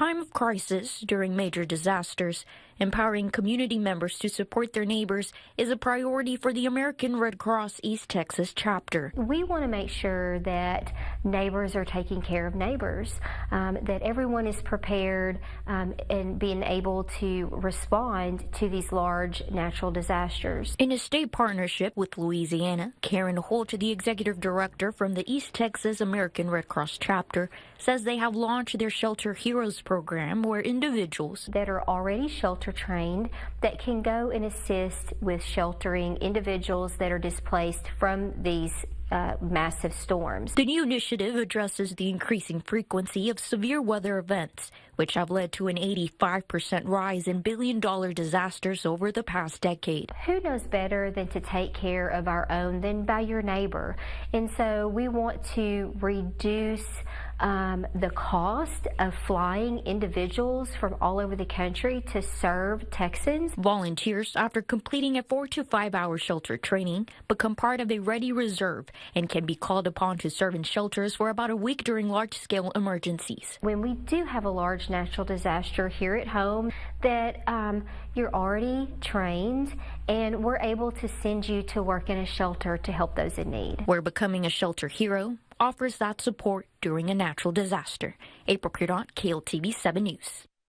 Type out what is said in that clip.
time of crisis during major disasters, empowering community members to support their neighbors is a priority for the American Red Cross East Texas chapter. We want to make sure that neighbors are taking care of neighbors, that everyone is prepared and being able to respond to these large natural disasters. In a state partnership with Louisiana, Karen Holt, the executive director from the East Texas American Red Cross chapter, says they have launched their Shelter Heroes program, where individuals that are already shelter trained that can go and assist with sheltering individuals that are displaced from these massive storms. The new initiative addresses the increasing frequency of severe weather events, which have led to an 85% rise in billion-dollar disasters over the past decade. Who knows better than to take care of our own than by your neighbor? And so we want to reduce the cost of flying individuals from all over the country to serve Texans. Volunteers, after completing a 4 to 5 hour shelter training, become part of a ready reserve and can be called upon to serve in shelters for about a week during large-scale emergencies. When we do have a large natural disaster here at home, that you're already trained and we're able to send you to work in a shelter to help those in need. Where becoming a shelter hero offers that support during a natural disaster. April Credant, KLTV 7 News.